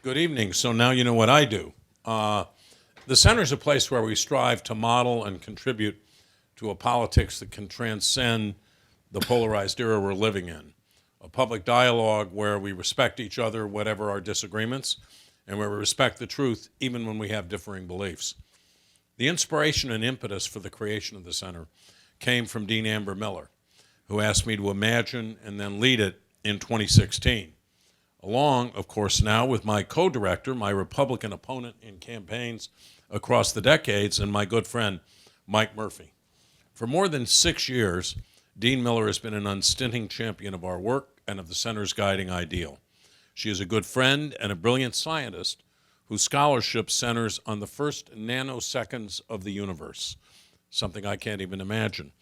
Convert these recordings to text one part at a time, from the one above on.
Good evening. So now you know what I do. The center is a place where we strive to model and contribute to a politics that can transcend the polarized era we're living in. A public dialogue where we respect each other, whatever our disagreements, and where we respect the truth even when we have differing beliefs. The inspiration and impetus for the creation of the center came from Dean Amber Miller, who asked me to imagine and then lead it in 2016. Along, of course, now with my co-director, my Republican opponent in campaigns across the decades, and my good friend, Mike Murphy. For more than 6 years, Dean Miller has been an unstinting champion of our work and of the center's guiding ideal. She is a good friend and a brilliant scientist whose scholarship centers on the first nanoseconds of the universe, something I can't even imagine.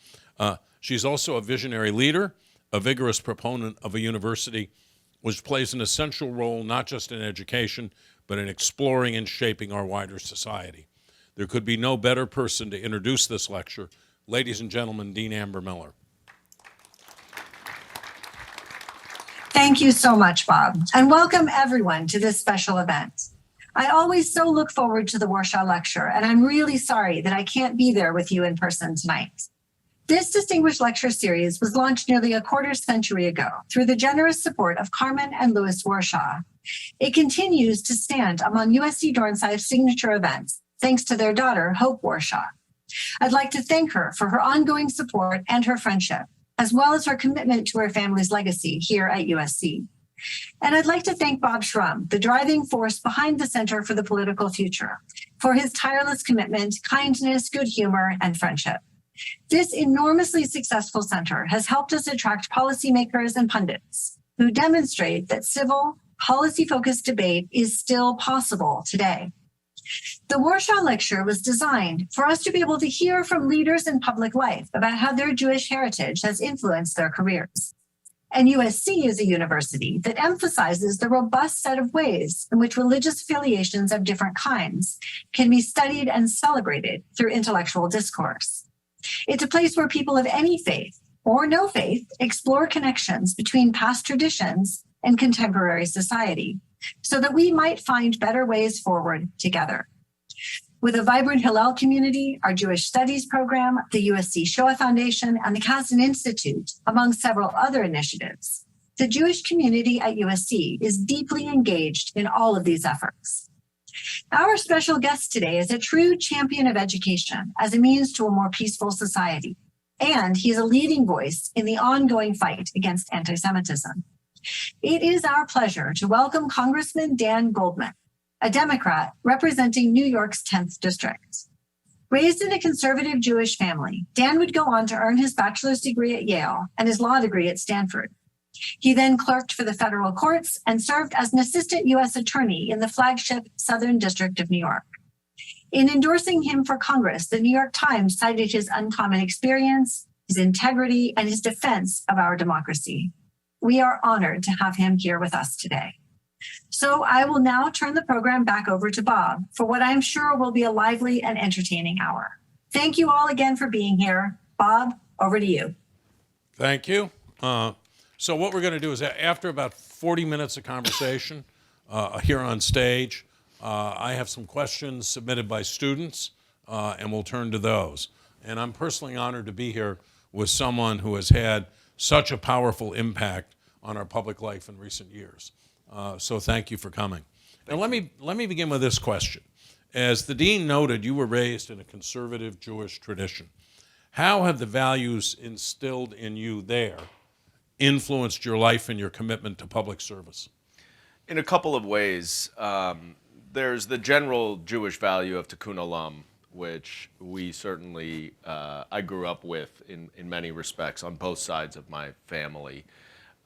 She's also a visionary leader, a vigorous proponent of a university which plays an essential role not just in education, but in exploring and shaping our wider society. There could be no better person to introduce this lecture. Ladies and gentlemen, Dean Amber Miller. Thank you so much, Bob, and welcome everyone to this special event. I always so look forward to the Warshaw lecture, and I'm really sorry that I can't be there with you in person tonight. This distinguished lecture series was launched nearly a quarter century ago through the generous support of Carmen and Louis Warshaw. It continues to stand among USC Dornsife's signature events, thanks to their daughter, Hope Warshaw. I'd like to thank her for her ongoing support and her friendship, as well as her commitment to her family's legacy here at USC. And I'd like to thank Bob Shrum, the driving force behind the Center for the Political Future, for his tireless commitment, kindness, good humor, and friendship. This enormously successful center has helped us attract policymakers and pundits who demonstrate that civil, policy-focused debate is still possible today. The Warshaw Lecture was designed for us to be able to hear from leaders in public life about how their Jewish heritage has influenced their careers. And USC is a university that emphasizes the robust set of ways in which religious affiliations of different kinds can be studied and celebrated through intellectual discourse. It's a place where people of any faith or no faith explore connections between past traditions and contemporary society so that we might find better ways forward together. With a vibrant Hillel community, our Jewish Studies program, the USC Shoah Foundation, and the Kasdan Institute, among several other initiatives, the Jewish community at USC is deeply engaged in all of these efforts. Our special guest today is a true champion of education as a means to a more peaceful society, and he is a leading voice in the ongoing fight against anti-Semitism. It is our pleasure to welcome Congressman Dan Goldman, a Democrat representing New York's 10th District. Raised in a conservative Jewish family, Dan would go on to earn his bachelor's degree at Yale and his law degree at Stanford. He then clerked for the federal courts and served as an assistant U.S. attorney in the flagship Southern District of New York. In endorsing him for Congress, the New York Times cited his uncommon experience, his integrity, and his defense of our democracy. We are honored to have him here with us today. So I will now turn the program back over to Bob for what I'm sure will be a lively and entertaining hour. Thank you all again for being here. Bob, over to you. Thank you. So what we're going to do is after about 40 minutes of conversation here on stage, I have some questions submitted by students, and we'll turn to those. And I'm personally honored to be here with someone who has had such a powerful impact on our public life in recent years. So thank you for coming. Now let me begin with this question. As the dean noted, you were raised in a conservative Jewish tradition. How have the values instilled in you there influenced your life and your commitment to public service? In a couple of ways. There's the general Jewish value of tikkun olam, which we certainly, I grew up with in many respects on both sides of my family.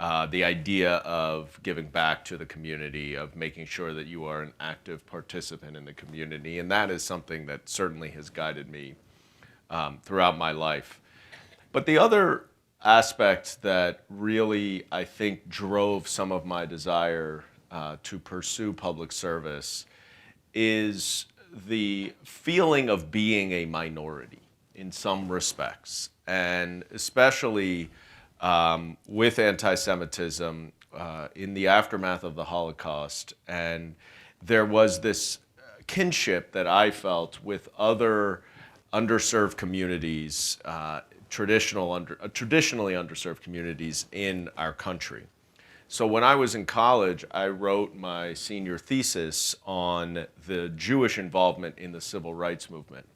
The idea of giving back to the community, of making sure that you are an active participant in the community, and that is something that certainly has guided me throughout my life. But the other aspect that really, I think, drove some of my desire to pursue public service is the feeling of being a minority in some respects, and especially with anti-Semitism in the aftermath of the Holocaust, and there was this kinship that I felt with other underserved communities, traditionally underserved communities in our country. So when I was in college, I wrote my senior thesis on the Jewish involvement in the civil rights movement.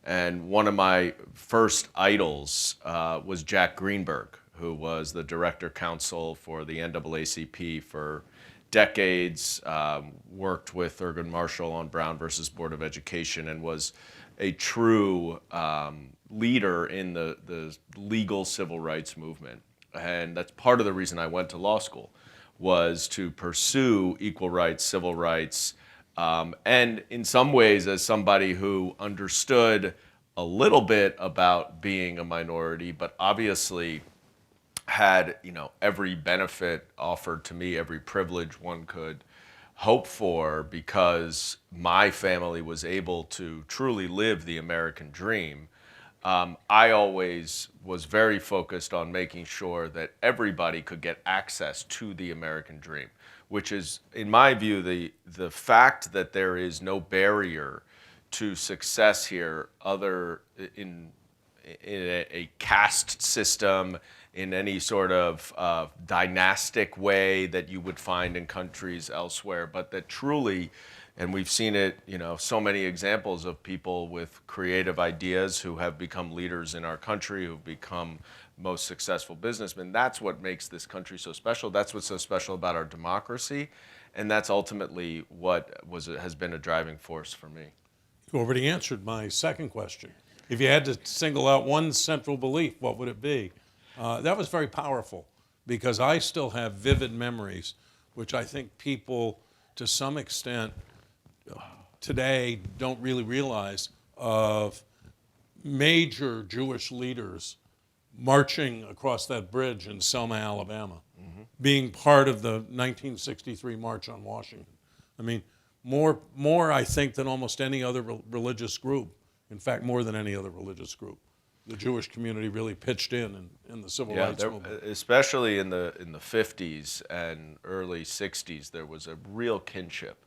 And one of my first idols was Jack Greenberg, who was the director counsel for the NAACP for decades, worked with Thurgood Marshall on Brown versus Board of Education, and was a true leader in the legal civil rights movement. And that's part of the reason I went to law school, was to pursue equal rights, civil rights, and in some ways, as somebody who understood a little bit about being a minority, but obviously had, every benefit offered to me, every privilege one could hope for, because my family was able to truly live the American dream. I always was very focused on making sure that everybody could get access to the American dream, which is, in my view, the fact that there is no barrier to success here other in a caste system, in any sort of dynastic way that you would find in countries elsewhere, but that truly, and we've seen it, so many examples of people with creative ideas who have become leaders in our country, who've become most successful businessmen. That's what makes this country so special. That's what's so special about our democracy. And that's ultimately what has been a driving force for me. You already answered my second question. If you had to single out one central belief, what would it be? That was very powerful, because I still have vivid memories, which I think people, to some extent, today don't really realize, of major Jewish leaders marching across that bridge in Selma, Alabama, being part of the 1963 March on Washington. I mean, more I think than almost any other religious group. In fact, more than any other religious group, the Jewish community really pitched in the civil rights movement. Especially in the 50s and early 60s, there was a real kinship,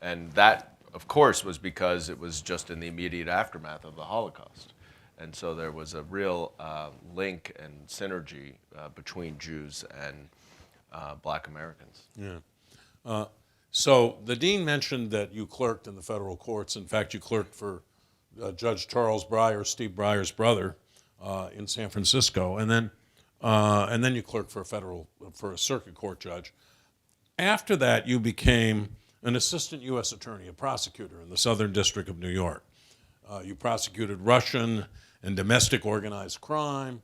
and that, of course, was because it was just in the immediate aftermath of the Holocaust, and so there was a real link and synergy between Jews and Black Americans. Yeah. So the dean mentioned that you clerked in the federal courts. In fact, you clerked for Judge Charles Breyer, Steve Breyer's brother, in San Francisco, and then you clerked for a circuit court judge. After that, you became an assistant U.S. attorney, a prosecutor in the Southern District of New York. You prosecuted Russian and domestic organized crime,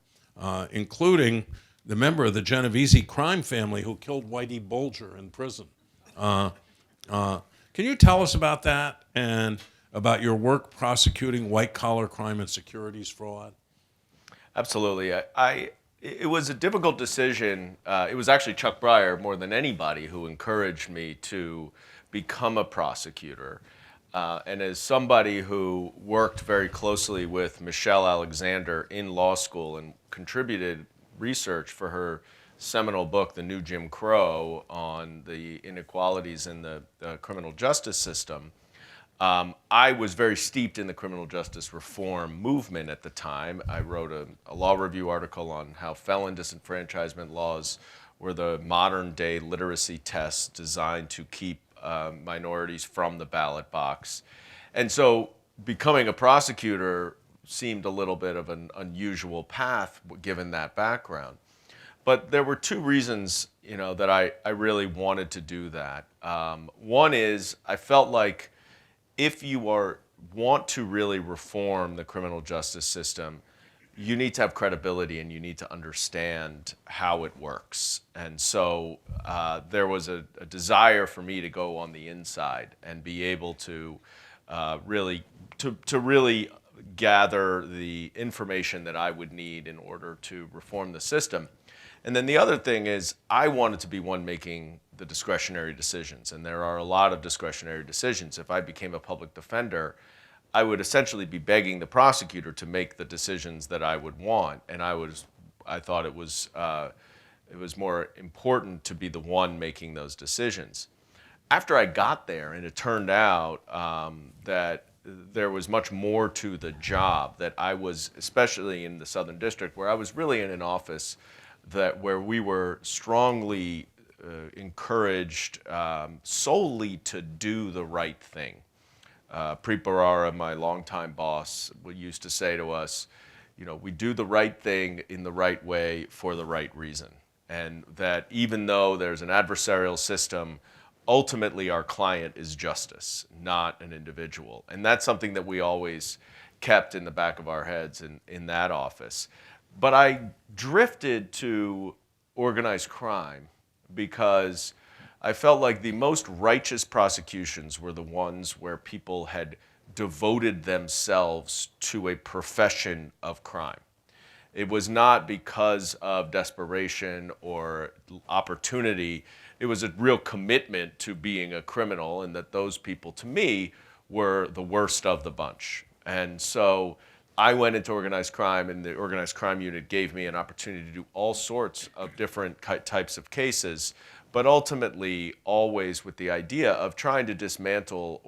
including the member of the Genovese crime family who killed Whitey Bulger in prison. Can you tell us about that and about your work prosecuting white-collar crime and securities fraud? Absolutely. It was a difficult decision. It was actually Chuck Breyer, more than anybody, who encouraged me to become a prosecutor. And as somebody who worked very closely with Michelle Alexander in law school and contributed research for her seminal book, The New Jim Crow, on the inequalities in the criminal justice system, I was very steeped in the criminal justice reform movement at the time. I wrote a law review article on how felon disenfranchisement laws were the modern day literacy tests designed to keep minorities from the ballot box. And so becoming a prosecutor seemed a little bit of an unusual path given that background. But there were two reasons, that I really wanted to do that. One is I felt like if you want to really reform the criminal justice system, you need to have credibility and you need to understand how it works. And so there was a desire for me to go on the inside and be able to really gather the information that I would need in order to reform the system. And then the other thing is I wanted to be one making the discretionary decisions. And there are a lot of discretionary decisions. If I became a public defender, I would essentially be begging the prosecutor to make the decisions that I would want. And I thought it was more important to be the one making those decisions. after I got there, and it turned out that there was much more to the job, that I was, especially in the Southern District, where I was really in an office where we were strongly encouraged solely to do the right thing. Preet Bharara, my longtime boss, used to say to us, we do the right thing in the right way for the right reason. And that even though there's an adversarial system, ultimately our client is justice, not an individual. And that's something that we always kept in the back of our heads in that office. But I drifted to organized crime because I felt like the most righteous prosecutions were the ones where people had devoted themselves to a profession of crime. It was not because of desperation or opportunity. It was a real commitment to being a criminal, and that those people, to me, were the worst of the bunch. And so I went into organized crime, and the organized crime unit gave me an opportunity to do all sorts of different types of cases, but ultimately always with the idea of trying to dismantle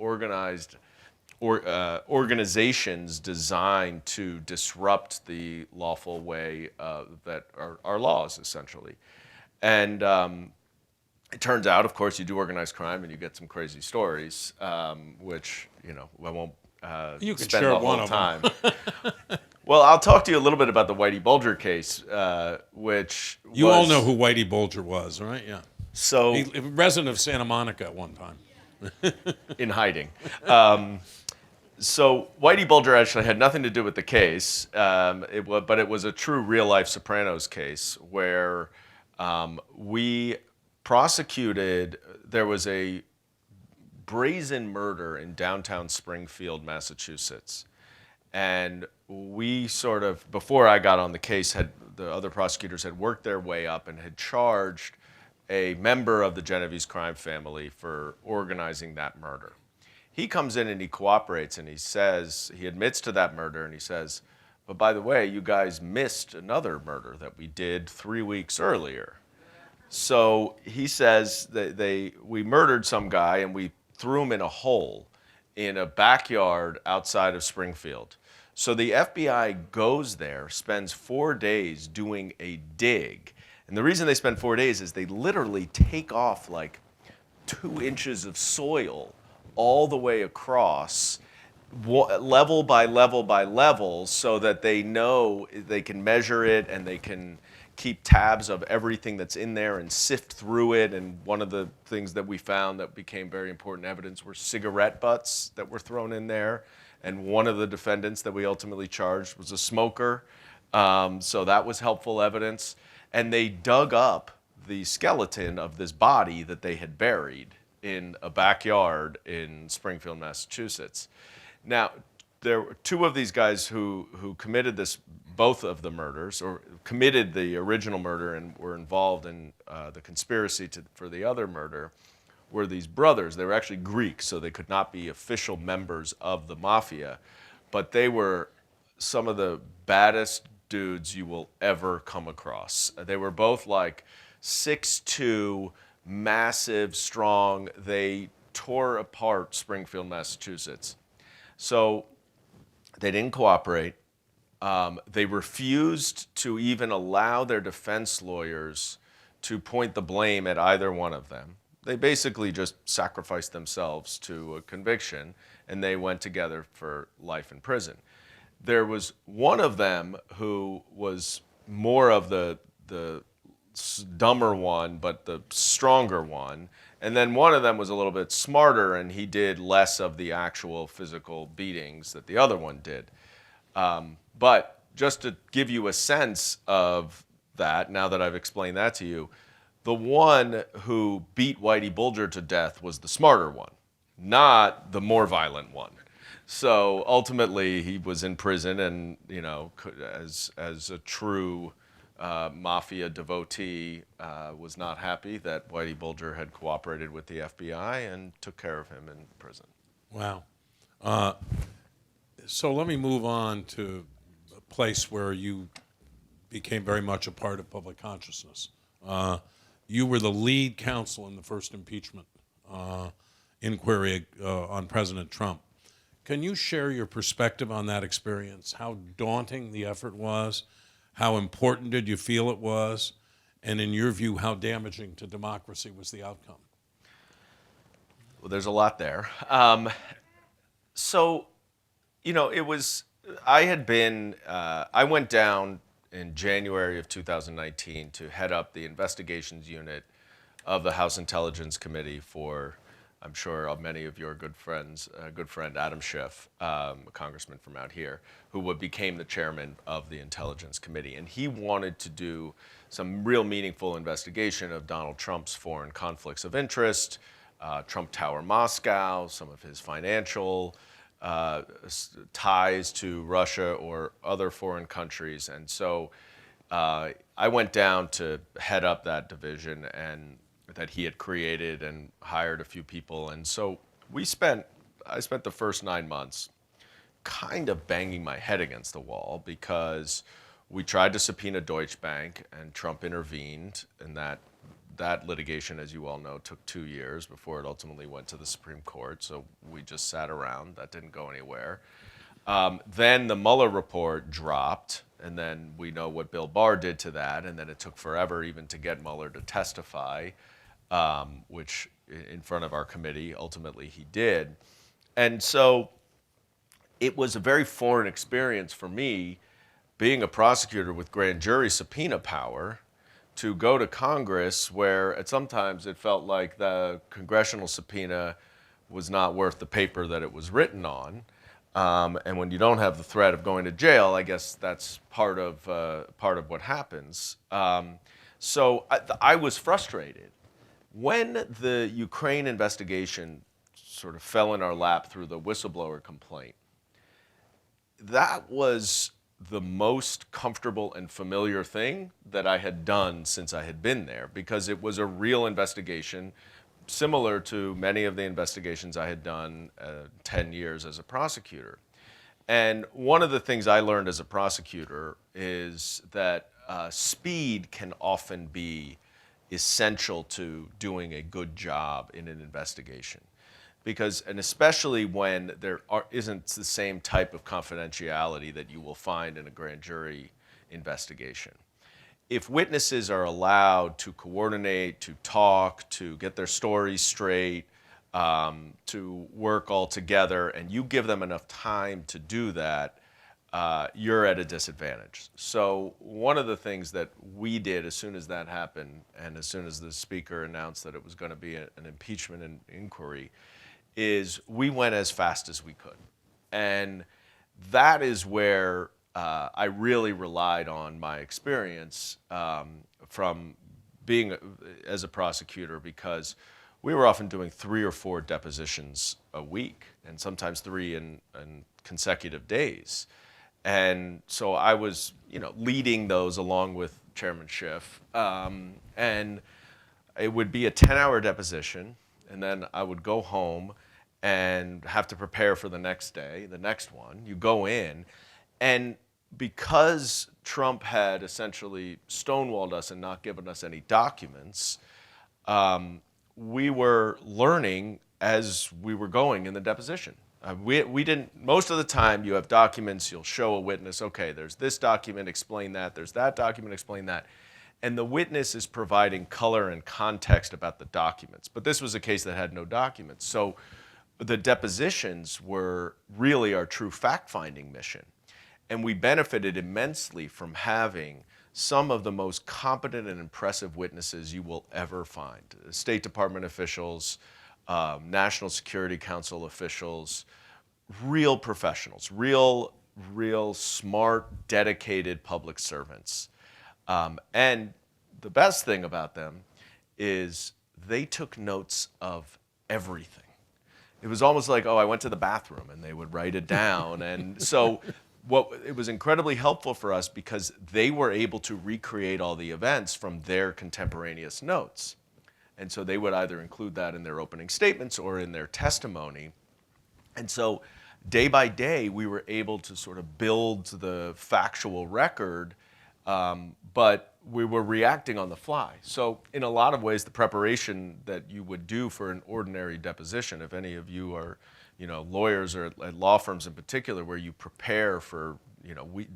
organizations designed to disrupt the lawful way that are our laws, essentially. And it turns out, of course, you do organized crime and you get some crazy stories, which, I won't You can spend share the one whole of time. them. Well, I'll talk to you a little bit about the Whitey Bulger case, which You all know who Whitey Bulger was, right? Yeah. So He resident of Santa Monica at one time. in hiding. So Whitey Bulger actually had nothing to do with the case, but it was a true real-life Sopranos case where we prosecuted. There was a brazen murder in downtown Springfield, Massachusetts, and we sort of, before I got on the case, the other prosecutors had worked their way up and had charged a member of the Genovese crime family for organizing that murder. He comes in and he cooperates, and he admits to that murder, and he says, but by the way, you guys missed another murder that we did 3 weeks earlier. So he says that we murdered some guy and we threw him in a hole in a backyard outside of Springfield. So the FBI goes there, spends 4 days doing a dig. And the reason they spend 4 days is they literally take off like 2 inches of soil all the way across, level by level by level, so that they know they can measure it and they can keep tabs of everything that's in there and sift through it. And one of the things that we found that became very important evidence were cigarette butts that were thrown in there. And one of the defendants that we ultimately charged was a smoker. So that was helpful evidence. And they dug up the skeleton of this body that they had buried in a backyard in Springfield, Massachusetts. Now, there were 2 of these guys who committed both of the murders, or committed the original murder and were involved in the conspiracy for the other murder, were these brothers. They were actually Greek, so they could not be official members of the mafia, but they were some of the baddest dudes you will ever come across. They were both like 6'2", massive, strong. They tore apart Springfield, Massachusetts. So they didn't cooperate. They refused to even allow their defense lawyers to point the blame at either one of them. They basically just sacrificed themselves to a conviction, and they went together for life in prison. There was one of them who was more of the dumber one, but the stronger one. And then one of them was a little bit smarter, and he did less of the actual physical beatings that the other one did. But just to give you a sense of that, now that I've explained that to you, the one who beat Whitey Bulger to death was the smarter one, not the more violent one. So ultimately, he was in prison, and as a true mafia devotee, was not happy that Whitey Bulger had cooperated with the FBI and took care of him in prison. Wow. So let me move on to a place where you became very much a part of public consciousness. You were the lead counsel in the first impeachment inquiry on President Trump. Can you share your perspective on that experience? How daunting the effort was? How important did you feel it was? And in your view, how damaging to democracy was the outcome? Well, there's a lot there. It was, I went down in January of 2019 to head up the investigations unit of the House Intelligence Committee for, I'm sure many of your good friend Adam Schiff, a congressman from out here, who became the chairman of the Intelligence Committee. And he wanted to do some real meaningful investigation of Donald Trump's foreign conflicts of interest, Trump Tower Moscow, some of his financial ties to Russia or other foreign countries. And so I went down to head up that division and that he had created and hired a few people. And so I spent the first 9 months kind of banging my head against the wall because we tried to subpoena Deutsche Bank and Trump intervened, and that litigation, as you all know, took 2 years before it ultimately went to the Supreme Court. So we just sat around. That didn't go anywhere. Then the Mueller report dropped, and then we know what Bill Barr did to that, and then it took forever even to get Mueller to testify, which in front of our committee, ultimately he did. And so it was a very foreign experience for me, being a prosecutor with grand jury subpoena power, to go to Congress where sometimes it felt like the congressional subpoena was not worth the paper that it was written on. And when you don't have the threat of going to jail, I guess that's part of what happens. So I was frustrated. When the Ukraine investigation sort of fell in our lap through the whistleblower complaint, that was the most comfortable and familiar thing that I had done since I had been there, because it was a real investigation, similar to many of the investigations I had done 10 years as a prosecutor. And one of the things I learned as a prosecutor is that speed can often be essential to doing a good job in an investigation. And especially when there isn't the same type of confidentiality that you will find in a grand jury investigation. If witnesses are allowed to coordinate, to talk, to get their stories straight, to work all together, and you give them enough time to do that, you're at a disadvantage. So one of the things that we did as soon as that happened, and as soon as the Speaker announced that it was going to be an impeachment inquiry, is we went as fast as we could. And that is where I really relied on my experience from being as a prosecutor, because we were often doing 3 or 4 depositions a week, and sometimes 3 in consecutive days. And so I was, leading those along with Chairman Schiff. And it would be a 10-hour deposition, and then I would go home and have to prepare for the next day, the next one. You go in, and because Trump had essentially stonewalled us and not given us any documents, we were learning as we were going in the deposition. We didn't, most of the time you have documents, you'll show a witness, okay, there's this document, explain that, there's that document, explain that. And the witness is providing color and context about the documents. But this was a case that had no documents. So the depositions were really our true fact-finding mission. And we benefited immensely from having some of the most competent and impressive witnesses you will ever find. State Department officials, National Security Council officials, real professionals, real smart, dedicated public servants. And the best thing about them is they took notes of everything. It was almost like, I went to the bathroom, and they would write it down. And so it was incredibly helpful for us because they were able to recreate all the events from their contemporaneous notes. And so they would either include that in their opening statements or in their testimony. And so day by day, we were able to sort of build the factual record, but we were reacting on the fly. So in a lot of ways, the preparation that you would do for an ordinary deposition, if any of you are, lawyers or at law firms in particular, where you prepare for,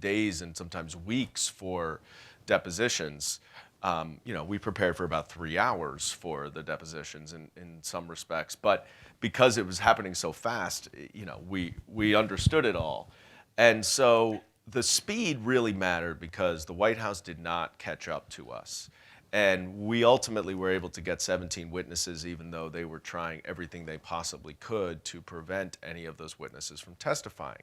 days and sometimes weeks for depositions, we prepared for about 3 hours for the depositions in some respects. But because it was happening so fast, we understood it all. And so the speed really mattered because the White House did not catch up to us. And we ultimately were able to get 17 witnesses, even though they were trying everything they possibly could to prevent any of those witnesses from testifying.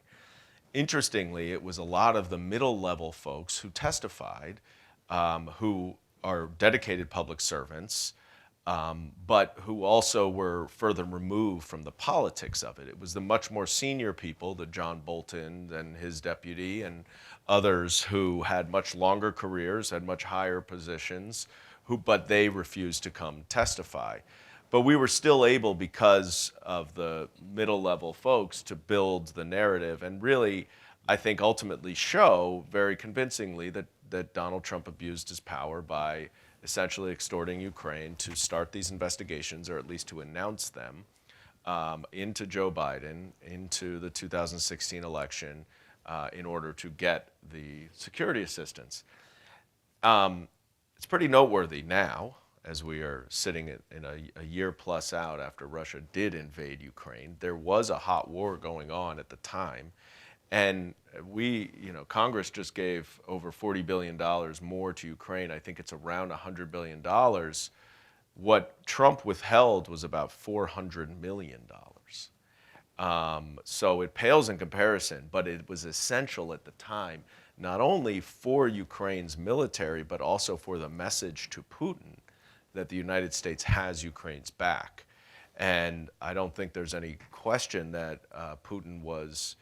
Interestingly, it was a lot of the middle-level folks who testified, who are dedicated public servants, but who also were further removed from the politics of it. It was the much more senior people, the John Bolton and his deputy and others who had much longer careers, had much higher positions, but they refused to come testify. But we were still able, because of the middle-level folks, to build the narrative and really, I think, ultimately show very convincingly that Donald Trump abused his power by essentially extorting Ukraine to start these investigations, or at least to announce them, into Joe Biden, into the 2016 election, in order to get the security assistance. It's pretty noteworthy now, as we are sitting in a year plus out after Russia did invade Ukraine. There was a hot war going on at the time. And Congress just gave over $40 billion more to Ukraine. I think it's around $100 billion. What Trump withheld was about $400 million. So it pales in comparison, but it was essential at the time, not only for Ukraine's military, but also for the message to Putin that the United States has Ukraine's back. And I don't think there's any question that Putin was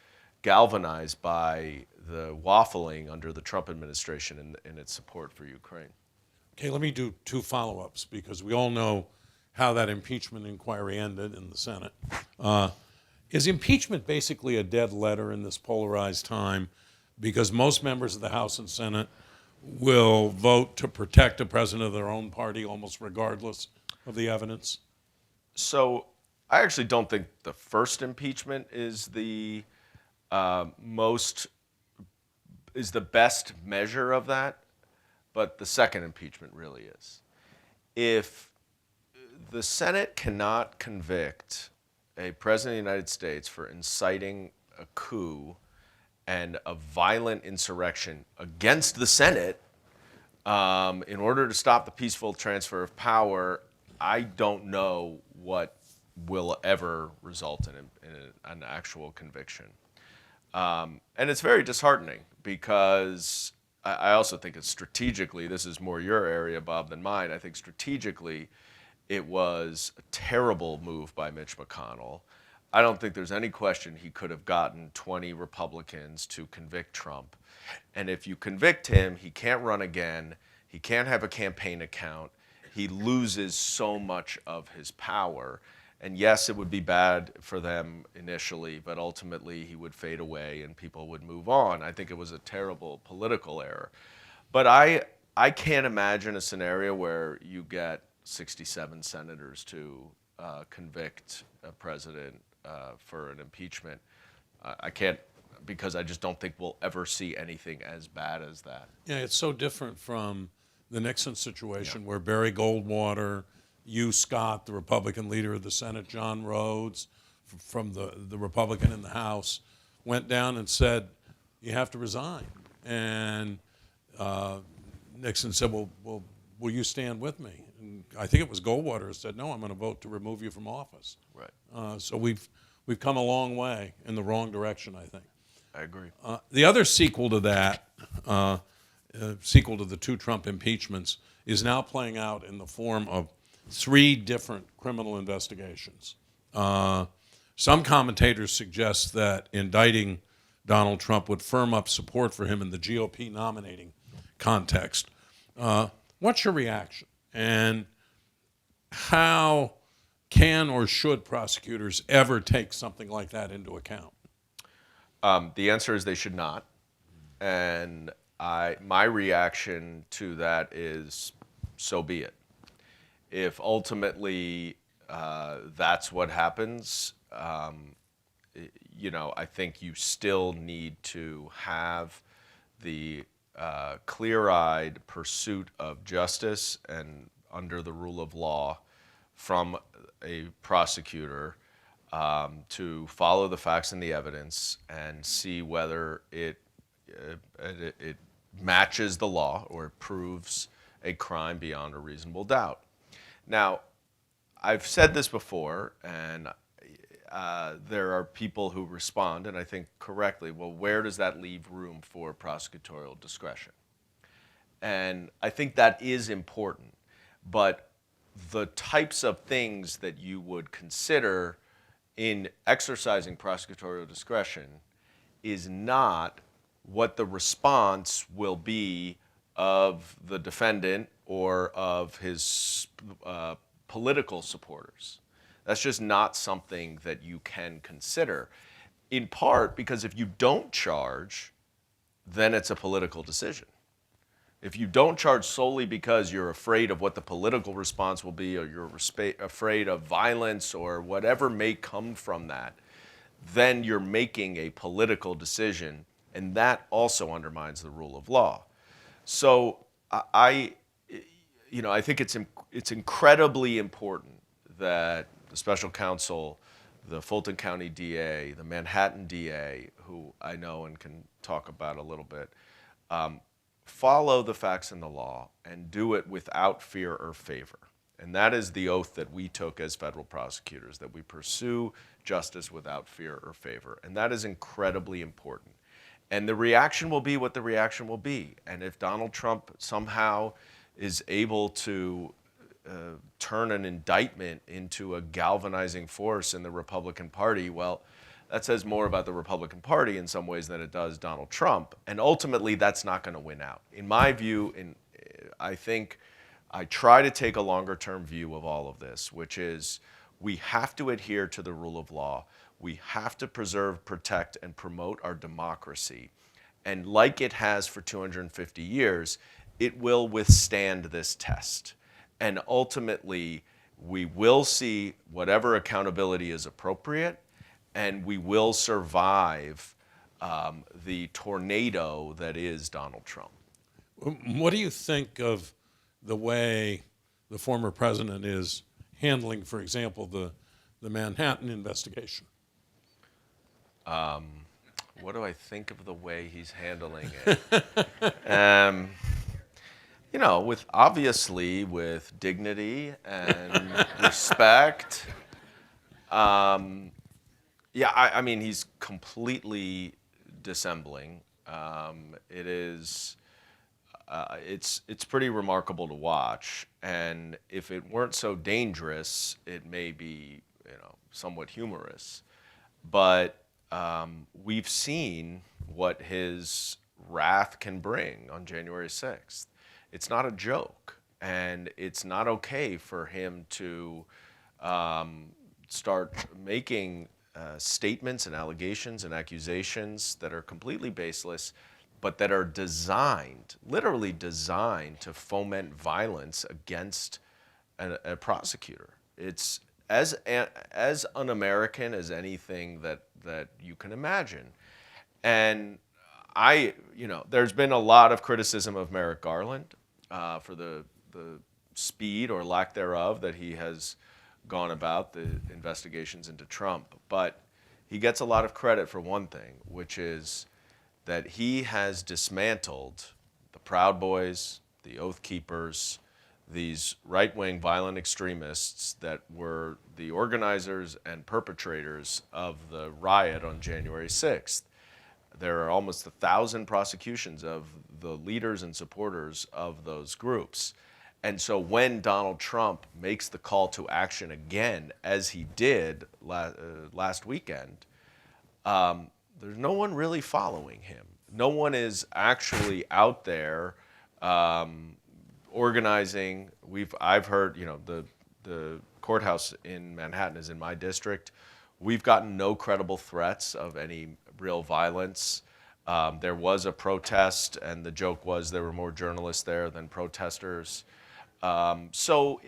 galvanized by the waffling under the Trump administration in its support for Ukraine. Okay, let me do 2 follow-ups, because we all know how that impeachment inquiry ended in the Senate. Is impeachment basically a dead letter in this polarized time, because most members of the House and Senate will vote to protect a president of their own party almost regardless of the evidence? So I actually don't think the first impeachment is the best measure of that, but the second impeachment really is. If the Senate cannot convict a president of the United States for inciting a coup and a violent insurrection against the Senate in order to stop the peaceful transfer of power, I don't know what will ever result in an actual conviction. And it's very disheartening, because I also think it's strategically, this is more your area, Bob, than mine. I think strategically it was a terrible move by Mitch McConnell. I don't think there's any question he could have gotten 20 Republicans to convict Trump. And if you convict him, he can't run again. He can't have a campaign account. He loses so much of his power. And yes, it would be bad for them initially, but ultimately he would fade away and people would move on. I think it was a terrible political error. But I can't imagine a scenario where you get 67 senators to convict a president for an impeachment. I can't, because I just don't think we'll ever see anything as bad as that. Yeah, it's so different from the Nixon situation, where Barry Goldwater, Hugh Scott, the Republican leader of the Senate, John Rhodes, from the Republican in the House, went down and said, you have to resign. And Nixon said, well, will you stand with me? And I think it was Goldwater who said, no, I'm going to vote to remove you from office. Right. So we've come a long way in the wrong direction, I think. I agree. The other sequel to that, sequel to the 2 Trump impeachments, is now playing out in the form of 3 different criminal investigations. Some commentators suggest that indicting Donald Trump would firm up support for him in the GOP nominating context. What's your reaction? And how can or should prosecutors ever take something like that into account? The answer is they should not. And my reaction to that is, so be it. If ultimately that's what happens, I think you still need to have the clear-eyed pursuit of justice and under the rule of law from a prosecutor to follow the facts and the evidence and see whether it matches the law or it proves a crime beyond a reasonable doubt. Now, I've said this before, and there are people who respond, and I think correctly, well, where does that leave room for prosecutorial discretion? And I think that is important, but the types of things that you would consider in exercising prosecutorial discretion is not what the response will be of the defendant or of his political supporters. That's just not something that you can consider, in part because if you don't charge, then it's a political decision. If you don't charge solely because you're afraid of what the political response will be, or you're afraid of violence or whatever may come from that, then you're making a political decision, and that also undermines the rule of law. So I think it's incredibly important that the special counsel, the Fulton County DA, the Manhattan DA, who I know and can talk about a little bit, follow the facts and the law and do it without fear or favor. And that is the oath that we took as federal prosecutors, that we pursue justice without fear or favor. And that is incredibly important. And the reaction will be what the reaction will be. And if Donald Trump somehow is able to turn an indictment into a galvanizing force in the Republican Party, well, that says more about the Republican Party in some ways than it does Donald Trump. And ultimately, that's not going to win out. In my view, I think I try to take a longer-term view of all of this, which is we have to adhere to the rule of law. We have to preserve, protect, and promote our democracy. And like it has for 250 years, it will withstand this test. And ultimately, we will see whatever accountability is appropriate, and we will survive the tornado that is Donald Trump. What do you think of the way the former president is handling, for example, the Manhattan investigation? What do I think of the way he's handling it? Obviously with dignity and respect. I mean, he's completely dissembling. It's pretty remarkable to watch. And if it weren't so dangerous, it may be, somewhat humorous. But we've seen what his wrath can bring on January 6th. It's not a joke, and it's not okay for him to start making statements and allegations and accusations that are completely baseless, but that are literally designed to foment violence against a prosecutor. It's as un-American as anything that you can imagine. And there's been a lot of criticism of Merrick Garland for the speed or lack thereof that he has gone about the investigations into Trump. But he gets a lot of credit for one thing, which is that he has dismantled the Proud Boys, the Oath Keepers, these right-wing violent extremists that were the organizers and perpetrators of the riot on January 6th. There are almost 1,000 prosecutions of the leaders and supporters of those groups. And so when Donald Trump makes the call to action again, as he did last weekend, there's no one really following him. No one is actually out there organizing. I've heard, the courthouse in Manhattan is in my district. We've gotten no credible threats of any real violence. There was a protest, and the joke was there were more journalists there than protesters. So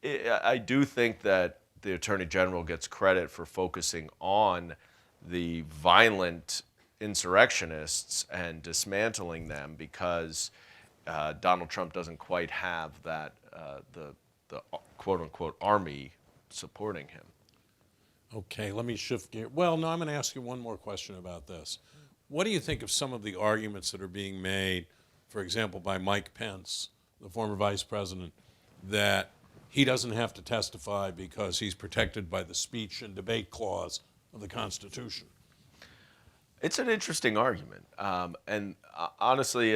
I do think that the Attorney General gets credit for focusing on the violent insurrectionists and dismantling them, because Donald Trump doesn't quite have that the quote unquote army supporting him. Okay, let me shift gear. Well, no, I'm going to ask you one more question about this. What do you think of some of the arguments that are being made, for example, by Mike Pence, the former vice president, that he doesn't have to testify because he's protected by the speech and debate clause of the Constitution? It's an interesting argument, and honestly,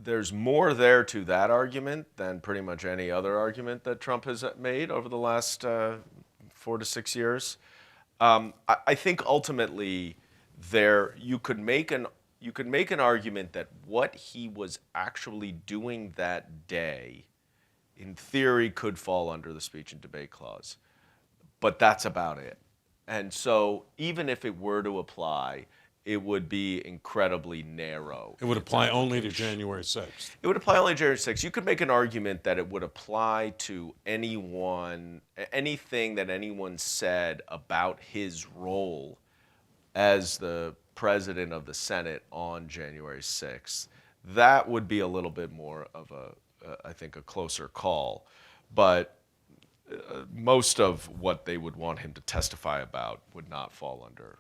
there's more there to that argument than pretty much any other argument that Trump has made over the last 4 to 6 years. I think ultimately you could make an argument that what he was actually doing that day, in theory, could fall under the speech and debate clause, but that's about it. And so even if it were to apply, it would be incredibly narrow. It would apply only to January 6th. It would apply only to January 6th. You could make an argument that it would apply to anything that anyone said about his role as the president of the Senate on January 6th. That would be a little bit more of I think, a closer call. But most of what they would want him to testify about would not fall under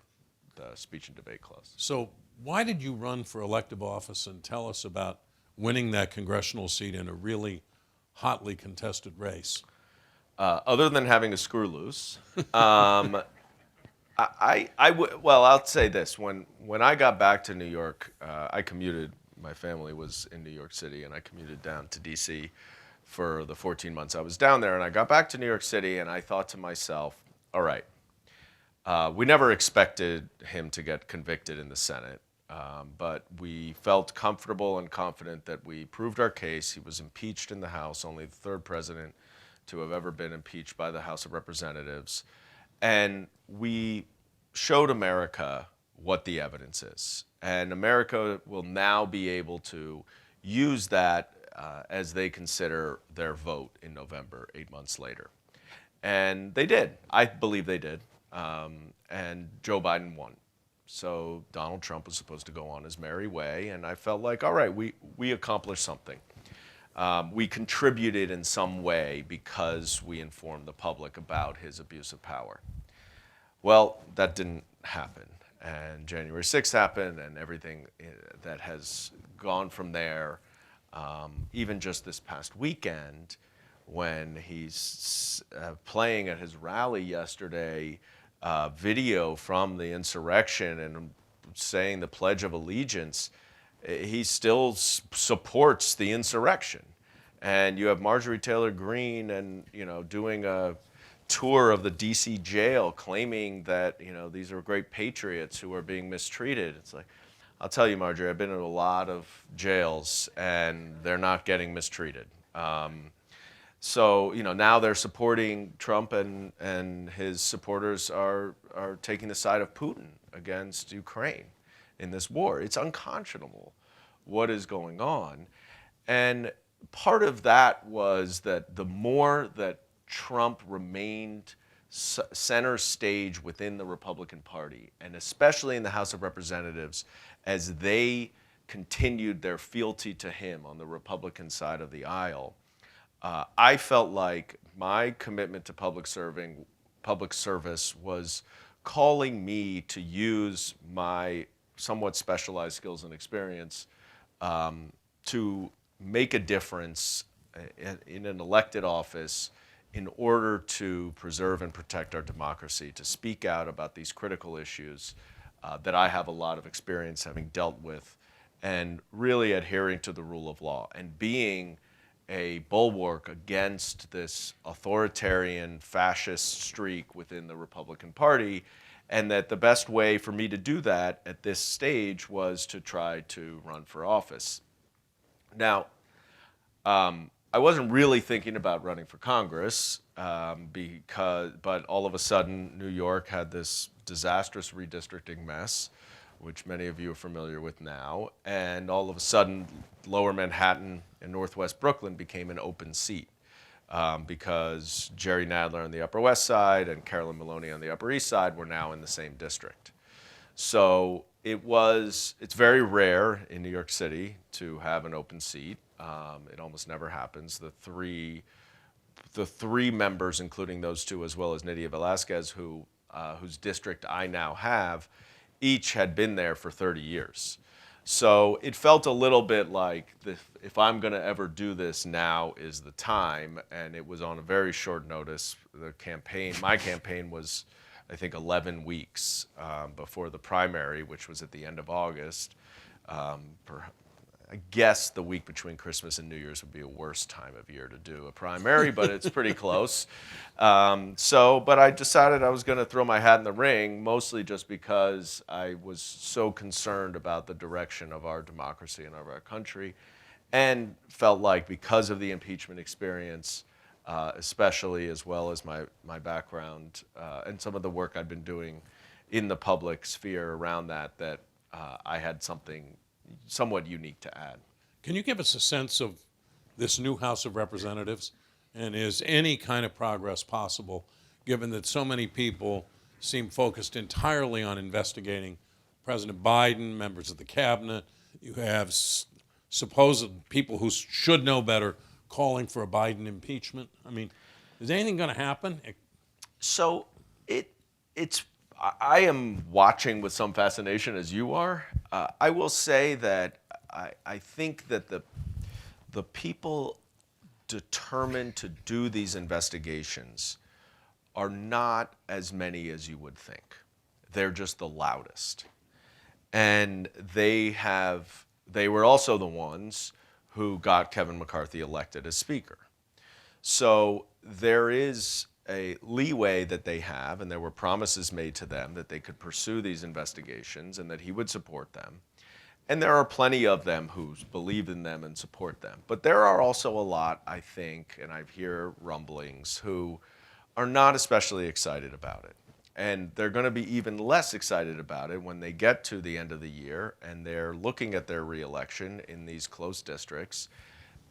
the speech and debate clause. So why did you run for elective office, and tell us about winning that congressional seat in a really hotly contested race? Other than having a screw loose, well, I'll say this. When I got back to New York, I commuted. My family was in New York City, and I commuted down to D.C. for the 14 months I was down there. And I got back to New York City, and I thought to myself, all right, we never expected him to get convicted in the Senate, but we felt comfortable and confident that we proved our case. He was impeached in the House, only the third president to have ever been impeached by the House of Representatives. And we showed America what the evidence is. And America will now be able to use that as they consider their vote in November, 8 months later. And they did. I believe they did. And Joe Biden won. So Donald Trump was supposed to go on his merry way, and I felt like, all right, we accomplished something. We contributed in some way because we informed the public about his abuse of power. Well, that didn't happen. And January 6th happened, and everything that has gone from there, even just this past weekend, when he's playing at his rally yesterday, video from the insurrection and saying the Pledge of Allegiance, he still supports the insurrection. And you have Marjorie Taylor Greene and, doing a tour of the D.C. jail, claiming that, these are great patriots who are being mistreated. It's like, I'll tell you, Marjorie, I've been in a lot of jails, and they're not getting mistreated. So, now they're supporting Trump, and his supporters are taking the side of Putin against Ukraine in this war. It's unconscionable what is going on. And part of that was that the more that Trump remained center stage within the Republican Party, and especially in the House of Representatives, as they continued their fealty to him on the Republican side of the aisle, I felt like my commitment to public service was calling me to use my somewhat specialized skills and experience to make a difference in an elected office in order to preserve and protect our democracy, to speak out about these critical issues that I have a lot of experience having dealt with, and really adhering to the rule of law and being a bulwark against this authoritarian fascist streak within the Republican Party, and that the best way for me to do that at this stage was to try to run for office. Now, I wasn't really thinking about running for Congress, but all of a sudden New York had this disastrous redistricting mess which many of you are familiar with now, and all of a sudden, Lower Manhattan and Northwest Brooklyn became an open seat because Jerry Nadler on the Upper West Side and Carolyn Maloney on the Upper East Side were now in the same district. So it's very rare in New York City to have an open seat. It almost never happens. The three members, including those two, as well as Nydia Velasquez, whose district I now have, each had been there for 30 years. So it felt a little bit like if I'm going to ever do this, now is the time. And it was on a very short notice. My campaign was, I think, 11 weeks before the primary, which was at the end of August. I guess the week between Christmas and New Year's would be a worse time of year to do a primary, but it's pretty close. But I decided I was going to throw my hat in the ring, mostly just because I was so concerned about the direction of our democracy and of our country, and felt like because of the impeachment experience, especially, as well as my background and some of the work I've been doing in the public sphere around that I had something somewhat unique to add. Can you give us a sense of this new House of Representatives? And is any kind of progress possible, given that so many people seem focused entirely on investigating President Biden, members of the cabinet? You have supposed people who should know better calling for a Biden impeachment. I mean, is anything going to happen? So I am watching with some fascination, as you are. I will say that I think that the people determined to do these investigations are not as many as you would think. They're just the loudest. And they were also the ones who got Kevin McCarthy elected as Speaker. So there is a leeway that they have, and there were promises made to them that they could pursue these investigations and that he would support them. And there are plenty of them who believe in them and support them. But there are also a lot, I think, and I hear rumblings, who are not especially excited about it. And they're going to be even less excited about it when they get to the end of the year and they're looking at their reelection in these close districts,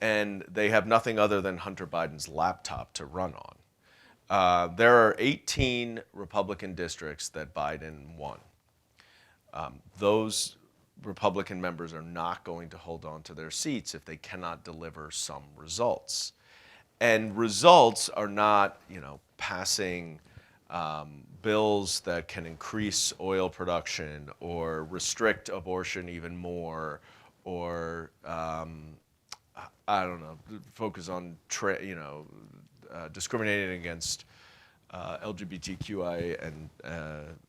and they have nothing other than Hunter Biden's laptop to run on. There are 18 Republican districts that Biden won. Those Republican members are not going to hold on to their seats if they cannot deliver some results. And results are not, passing bills that can increase oil production or restrict abortion even more, or focus on discriminating against LGBTQI and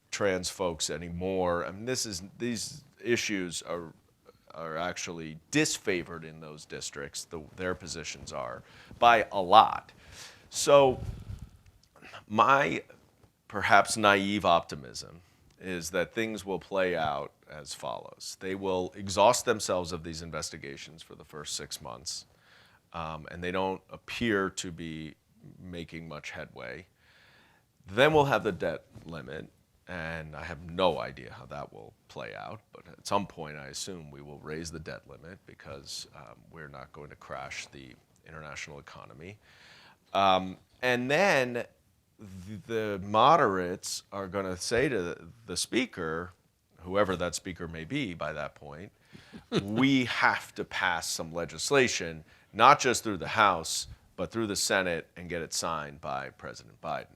trans folks anymore. I mean, these issues are actually disfavored in those districts. Their positions are by a lot. So my perhaps naive optimism is that things will play out as follows. They will exhaust themselves of these investigations for the first 6 months, and they don't appear to be making much headway. Then we'll have the debt limit, and I have no idea how that will play out, but at some point I assume we will raise the debt limit because we're not going to crash the international economy. And then the moderates are going to say to the speaker, whoever that speaker may be by that point, we have to pass some legislation, not just through the House, but through the Senate, and get it signed by President Biden.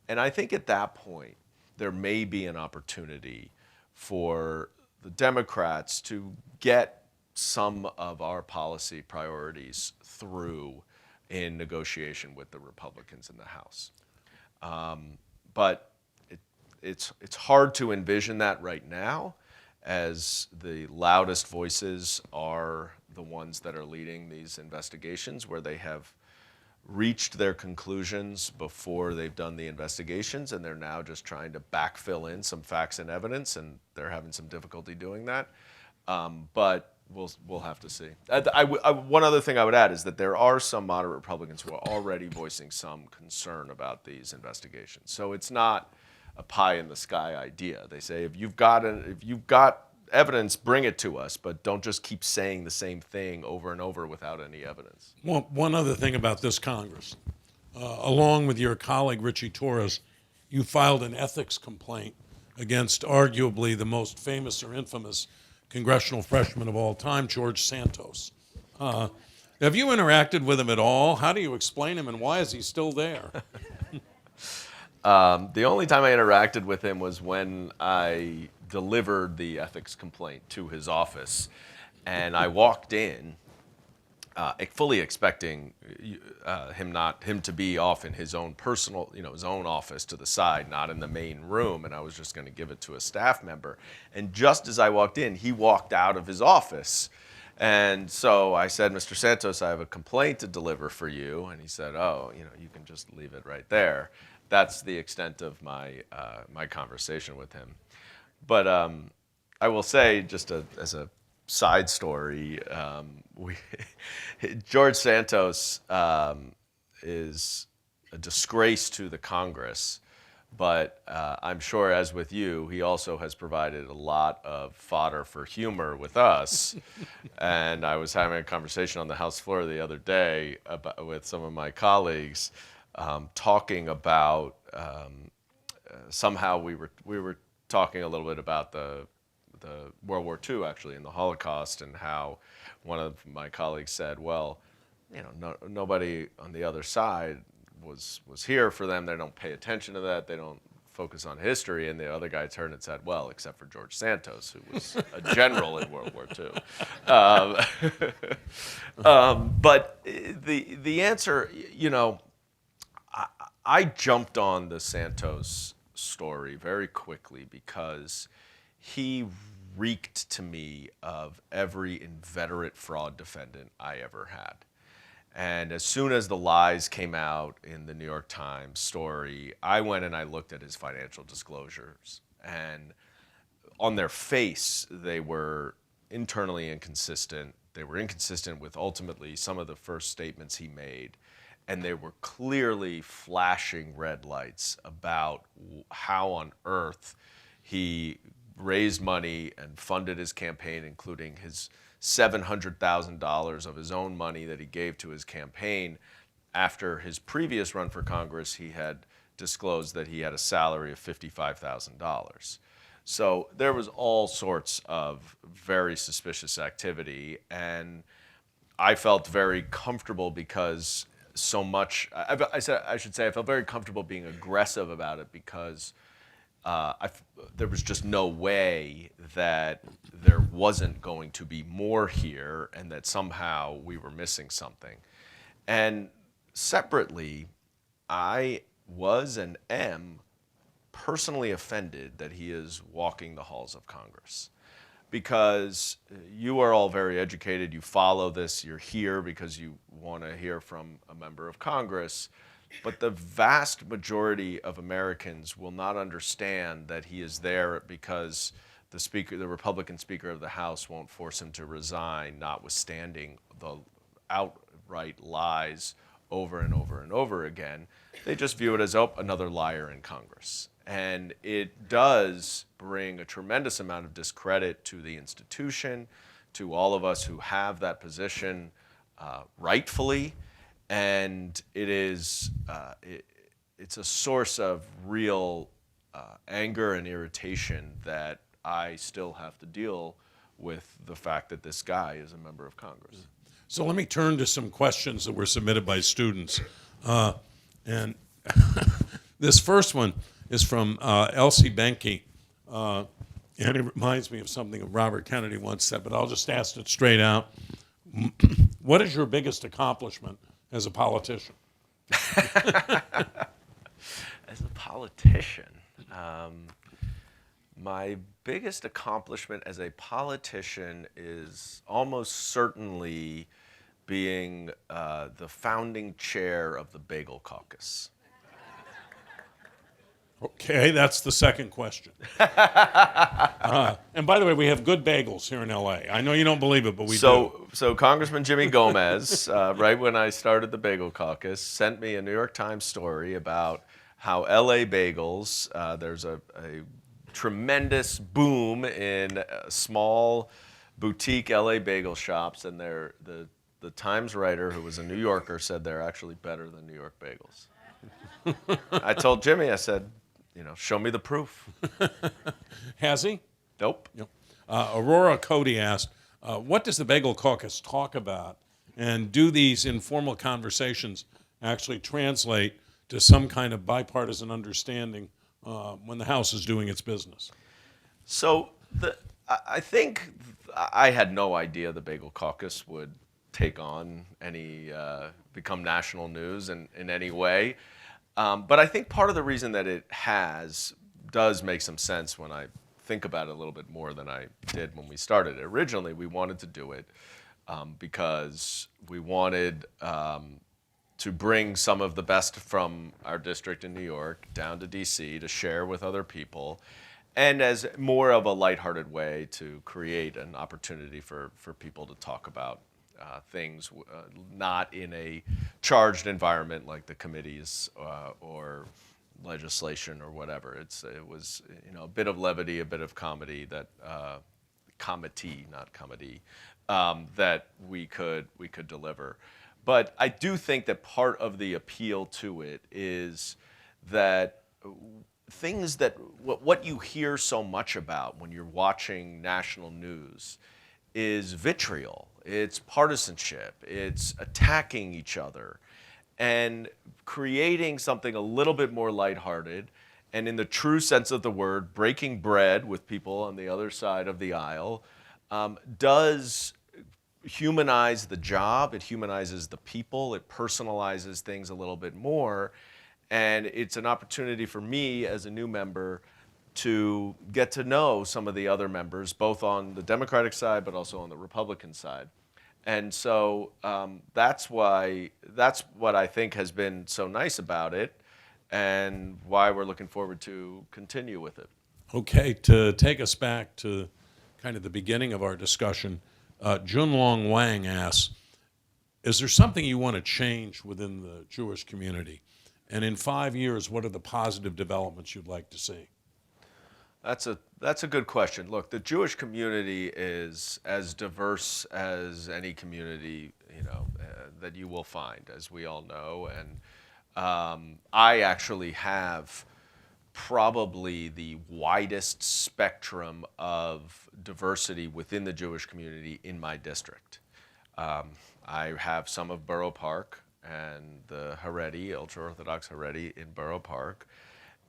And I think at that point, there may be an opportunity for the Democrats to get some of our policy priorities through in negotiation with the Republicans in the House. But it's hard to envision that right now, as the loudest voices are the ones that are leading these investigations, where they have reached their conclusions before they've done the investigations, and they're now just trying to backfill in some facts and evidence, and they're having some difficulty doing that. But we'll have to see. One other thing I would add is that there are some moderate Republicans who are already voicing some concern about these investigations. So it's not a pie in the sky idea. They say if you've got evidence, bring it to us, but don't just keep saying the same thing over and over without any evidence. Well, one other thing about this Congress, along with your colleague Richie Torres, you filed an ethics complaint against arguably the most famous or infamous congressional freshman of all time, George Santos. Have you interacted with him at all? How do you explain him, and why is he still there? The only time I interacted with him was when I delivered the ethics complaint to his office, and I walked in fully expecting him to be off in his own personal, his own office to the side, not in the main room, and I was just going to give it to a staff member. And just as I walked in, he walked out of his office. And so I said, Mr. Santos, I have a complaint to deliver for you. And he said, oh, you can just leave it right there. That's the extent of my conversation with him. But I will say, just as a side story, George Santos is a disgrace to the Congress, but I'm sure, as with you, he also has provided a lot of fodder for humor with us. And I was having a conversation on the House floor the other day with some of my colleagues, talking about somehow we were talking a little bit about the World War II, actually, and the Holocaust, and how one of my colleagues said, well, nobody on the other side was here for them. They don't pay attention to that. They don't focus on history. And the other guy turned and said, well, except for George Santos, who was a general in World War II. But the answer, I jumped on the Santos story very quickly because he reeked to me of every inveterate fraud defendant I ever had. And as soon as the lies came out in the New York Times story, I went and I looked at his financial disclosures. And on their face, they were internally inconsistent. They were inconsistent with ultimately some of the first statements he made. And they were clearly flashing red lights about how on earth he raised money and funded his campaign, including his $700,000 of his own money that he gave to his campaign. After his previous run for Congress, he had disclosed that he had a salary of $55,000. So there was all sorts of very suspicious activity, and I felt very comfortable because so much, I should say I felt very comfortable being aggressive about it because there was just no way that there wasn't going to be more here and that somehow we were missing something. And separately, I was and am personally offended that he is walking the halls of Congress. Because you are all very educated, you follow this, you're here because you want to hear from a member of Congress. But the vast majority of Americans will not understand that he is there because the Republican Speaker of the House won't force him to resign, notwithstanding the outright lies over and over and over again. They just view it as, another liar in Congress. And it does bring a tremendous amount of discredit to the institution, to all of us who have that position rightfully. And it is it's a source of real anger and irritation that I still have to deal with the fact that this guy is a member of Congress. So let me turn to some questions that were submitted by students. And this first one is from Elsie Benke. And it reminds me of something Robert Kennedy once said, but I'll just ask it straight out. What is your biggest accomplishment as a politician? As a politician, my biggest accomplishment as a politician is almost certainly being the founding chair of the Bagel Caucus. Okay, that's the second question. And by the way, we have good bagels here in L.A. I know you don't believe it, but we do. So Congressman Jimmy Gomez, right when I started the Bagel Caucus, sent me a New York Times story about how LA bagels, there's a tremendous boom in small boutique LA bagel shops, and the Times writer, who was a New Yorker, said they're actually better than New York bagels. I told Jimmy, I said, show me the proof. Has he? Nope. Yep. Aurora Cody asked, what does the Bagel Caucus talk about? And do these informal conversations actually translate to some kind of bipartisan understanding when the House is doing its business? So I think I had no idea the Bagel Caucus would take on become national news in any way. But I think part of the reason that it does make some sense when I think about it a little bit more than I did when we started it. Originally, we wanted to do it because we wanted to bring some of the best from our district in New York down to DC to share with other people, and as more of a lighthearted way to create an opportunity for people to talk about things not in a charged environment like the committees or legislation or whatever. It was a bit of levity, a bit of comedy that not comedy that we could deliver. But I do think that part of the appeal to it is that things that what you hear so much about when you're watching national news is vitriol. It's partisanship. It's attacking each other. And creating something a little bit more lighthearted and, in the true sense of the word, breaking bread with people on the other side of the aisle does humanize the job. It humanizes the people. It personalizes things a little bit more. And it's an opportunity for me as a new member to get to know some of the other members, both on the Democratic side but also on the Republican side. And so that's what I think has been so nice about it, and why we're looking forward to continue with it. Okay, to take us back to kind of the beginning of our discussion, Junlong Wang asks, is there something you want to change within the Jewish community? And in 5 years, what are the positive developments you'd like to see? That's a good question. Look, the Jewish community is as diverse as any community, that you will find, as we all know. And I actually have probably the widest spectrum of diversity within the Jewish community in my district. I have some of Borough Park and the Haredi, ultra-Orthodox Haredi in Borough Park.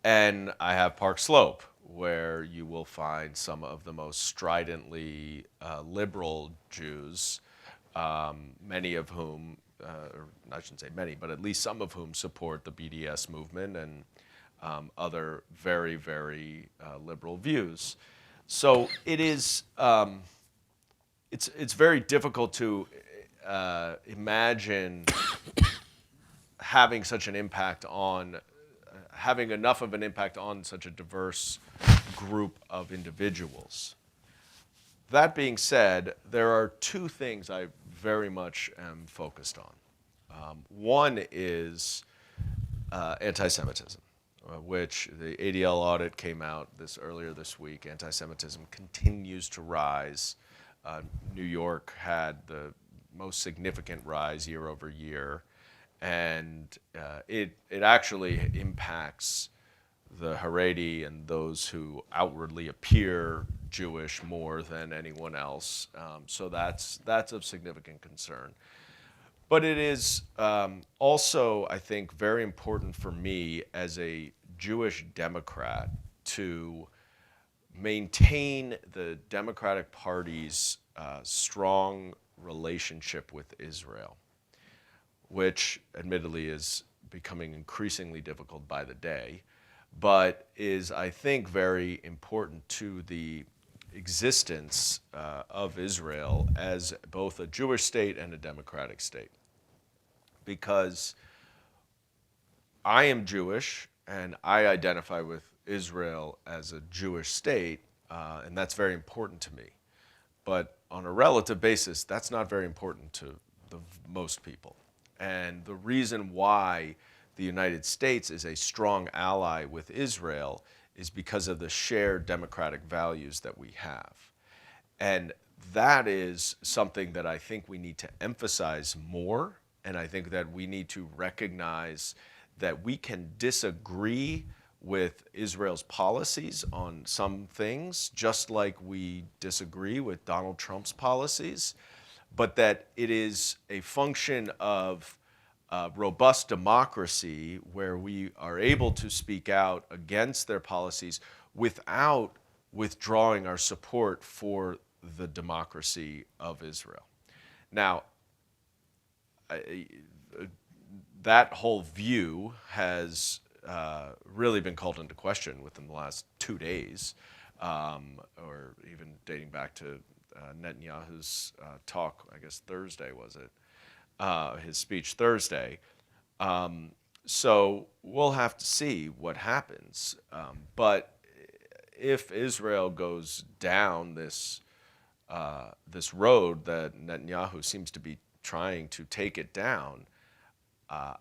And I have Park Slope, where you will find some of the most stridently liberal Jews, many of whom, or I shouldn't say many, but at least some of whom support the BDS movement and other very, very liberal views. So it is, it's very difficult to imagine having such an impact on, having enough of an impact on such a diverse group of individuals. That being said, there are two things I very much am focused on. One is anti-Semitism, which the ADL audit came out earlier this week. Anti-Semitism continues to rise. New York had the most significant rise year over year. And it actually impacts the Haredi and those who outwardly appear Jewish more than anyone else. So that's of significant concern. But it is also, I think, very important for me as a Jewish Democrat to maintain the Democratic Party's strong relationship with Israel, which admittedly is becoming increasingly difficult by the day, but is, I think, very important to the existence of Israel as both a Jewish state and a democratic state. Because I am Jewish and I identify with Israel as a Jewish state, and that's very important to me. But on a relative basis, that's not very important to most people. And the reason why the United States is a strong ally with Israel is because of the shared democratic values that we have. And that is something that I think we need to emphasize more. And I think that we need to recognize that we can disagree with Israel's policies on some things, just like we disagree with Donald Trump's policies, but that it is a function of robust democracy where we are able to speak out against their policies without withdrawing our support for the democracy of Israel. Now, that whole view has really been called into question within the last 2 days, or even dating back to Netanyahu's talk, I guess Thursday was it, his speech Thursday. So we'll have to see what happens. But if Israel goes down this road that Netanyahu seems to be trying to take it down,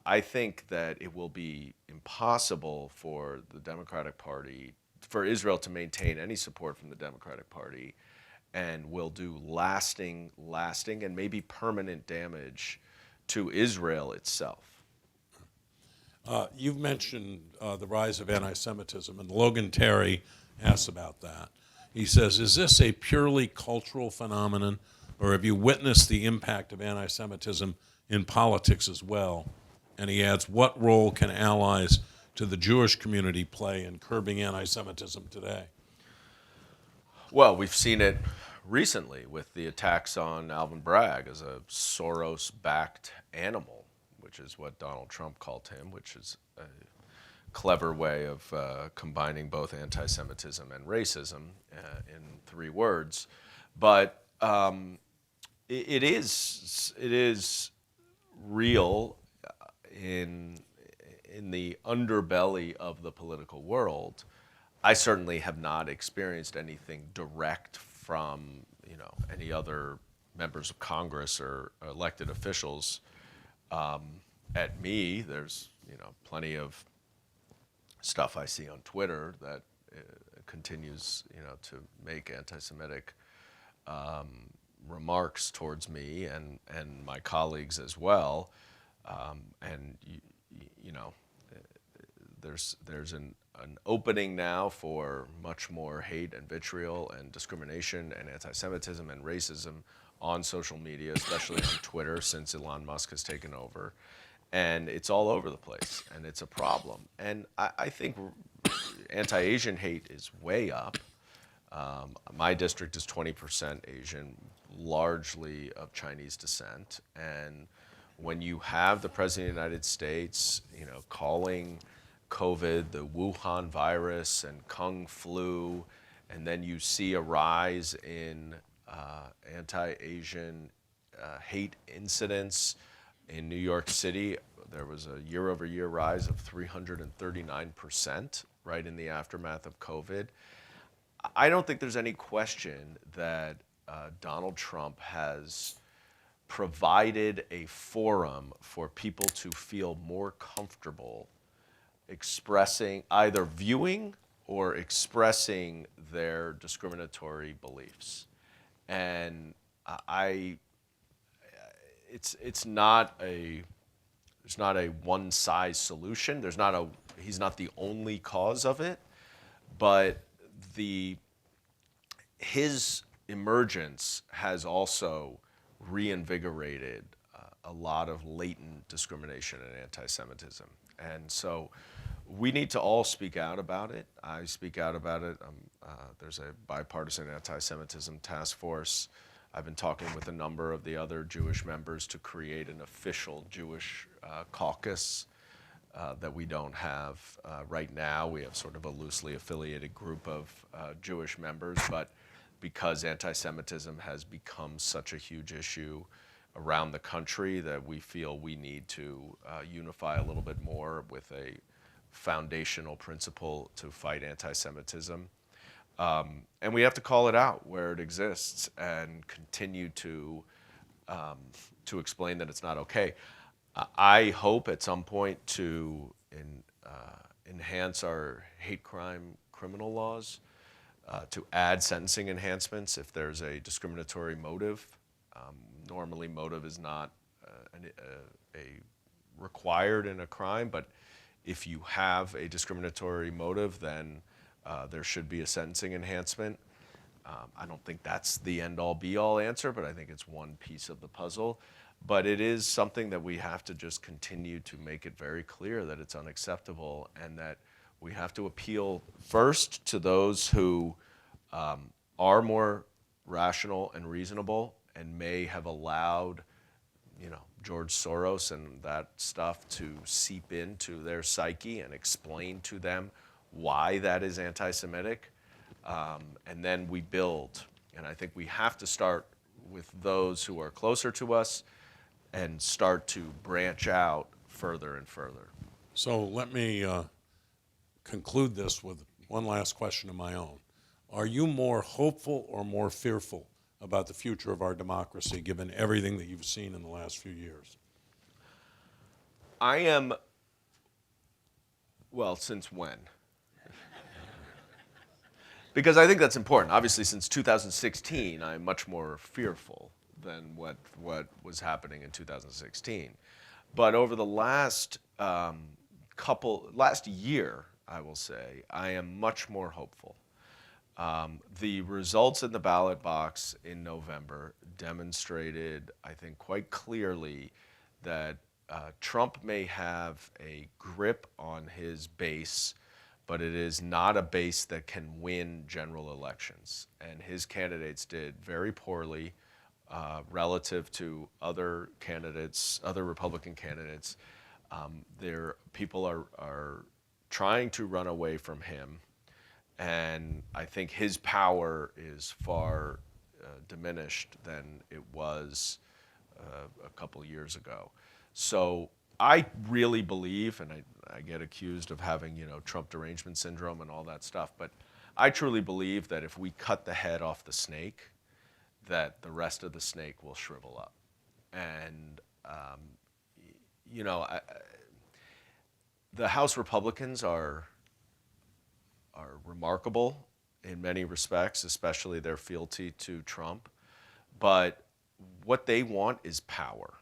I think that it will be impossible for the Democratic Party, for Israel to maintain any support from the Democratic Party, and will do lasting and maybe permanent damage to Israel itself. You've mentioned the rise of anti-Semitism, and Logan Terry asks about that. He says, is this a purely cultural phenomenon, or have you witnessed the impact of anti-Semitism in politics as well? And he adds, what role can allies to the Jewish community play in curbing anti-Semitism today? Well, we've seen it recently with the attacks on Alvin Bragg as a Soros-backed animal, which is what Donald Trump called him, which is a clever way of combining both anti-Semitism and racism in 3 words. But it is real in the underbelly of the political world. I certainly have not experienced anything direct from any other members of Congress or elected officials at me. There's plenty of stuff I see on Twitter that continues to make anti-Semitic remarks towards me and my colleagues as well. And there's an opening now for much more hate and vitriol and discrimination and anti-Semitism and racism on social media, especially on Twitter, since Elon Musk has taken over. And it's all over the place, and it's a problem. And I think anti-Asian hate is way up. My district is 20% Asian, largely of Chinese descent. And when you have the President of the United States, calling COVID the Wuhan virus and Kung flu, and then you see a rise in anti-Asian hate incidents in New York City. There was a year-over-year rise of 339% right in the aftermath of COVID. I don't think there's any question that Donald Trump has provided a forum for people to feel more comfortable expressing, either viewing or expressing their discriminatory beliefs. And it's not a one-size solution. He's not the only cause of it, but his emergence has also reinvigorated a lot of latent discrimination and anti-Semitism. And so we need to all speak out about it. I speak out about it. There's a bipartisan anti-Semitism task force. I've been talking with a number of the other Jewish members to create an official Jewish caucus that we don't have right now. We have sort of a loosely affiliated group of Jewish members, but because anti-Semitism has become such a huge issue around the country, that we feel we need to unify a little bit more with a foundational principle to fight anti-Semitism. And we have to call it out where it exists and continue to explain that it's not okay. I hope at some point to enhance our hate crime criminal laws, to add sentencing enhancements if there's a discriminatory motive. Normally, motive is not required in a crime, but if you have a discriminatory motive, then there should be a sentencing enhancement. I don't think that's the end-all, be-all answer, but I think it's one piece of the puzzle. But it is something that we have to just continue to make it very clear that it's unacceptable, and that we have to appeal first to those who are more rational and reasonable and may have allowed, George Soros and that stuff to seep into their psyche and explain to them why that is anti-Semitic. And then we build. And I think we have to start with those who are closer to us and start to branch out further and further. So let me conclude this with one last question of my own. Are you more hopeful or more fearful about the future of our democracy, given everything that you've seen in the last few years? I am, well, since when? Because I think that's important. Obviously, since 2016, I'm much more fearful than what was happening in 2016. But over the last year, I will say, I am much more hopeful. The results in the ballot box in November demonstrated, I think, quite clearly that Trump may have a grip on his base, but it is not a base that can win general elections. And his candidates did very poorly relative to other candidates, other Republican candidates. People are trying to run away from him. And I think his power is far diminished than it was a couple years ago. So I really believe, and I get accused of having, Trump derangement syndrome and all that stuff, but I truly believe that if we cut the head off the snake, that the rest of the snake will shrivel up. And, the House Republicans are remarkable in many respects, especially their fealty to Trump. But what they want is power.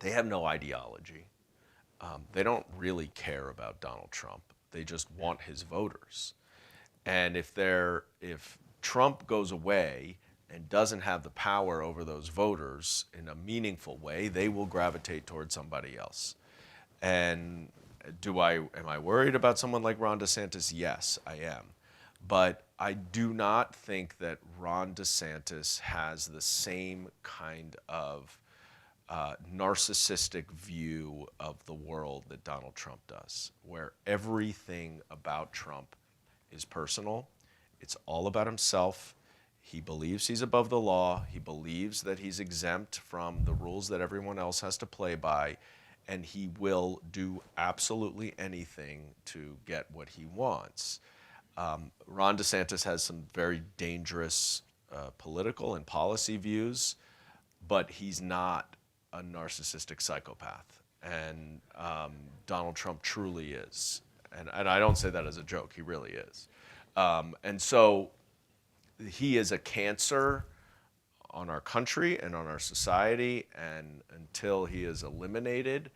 They have no ideology. They don't really care about Donald Trump. They just want his voters. And if Trump goes away and doesn't have the power over those voters in a meaningful way, they will gravitate towards somebody else. And am I worried about someone like Ron DeSantis? Yes, I am. But I do not think that Ron DeSantis has the same kind of narcissistic view of the world that Donald Trump does, where everything about Trump is personal. It's all about himself. He believes he's above the law. He believes that he's exempt from the rules that everyone else has to play by. And he will do absolutely anything to get what he wants. Ron DeSantis has some very dangerous political and policy views, but he's not a narcissistic psychopath. And Donald Trump truly is. And I don't say that as a joke, he really is. And so he is a cancer on our country and on our society, and until he is eliminated,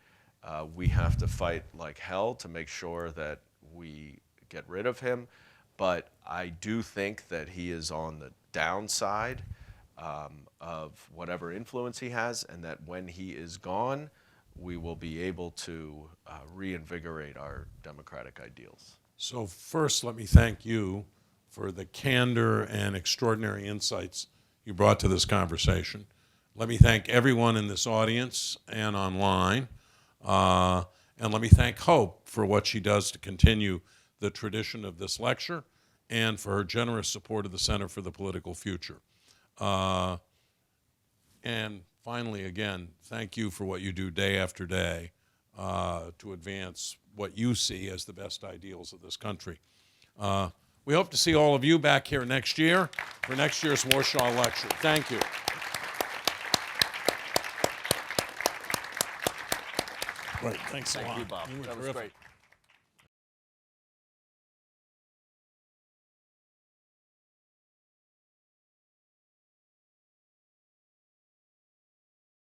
we have to fight like hell to make sure that we get rid of him. But I do think that he is on the downside of whatever influence he has, and that when he is gone, we will be able to reinvigorate our democratic ideals. So first, let me thank you for the candor and extraordinary insights you brought to this conversation. Let me thank everyone in this audience and online. And let me thank Hope for what she does to continue the tradition of this lecture and for her generous support of the Center for the Political Future. And finally, again, thank you for what you do day after day to advance what you see as the best ideals of this country. We hope to see all of you back here next year for next year's Warshaw lecture. Thank you. Great. Thanks a lot. Thank you, Bob. You were That was terrific. great.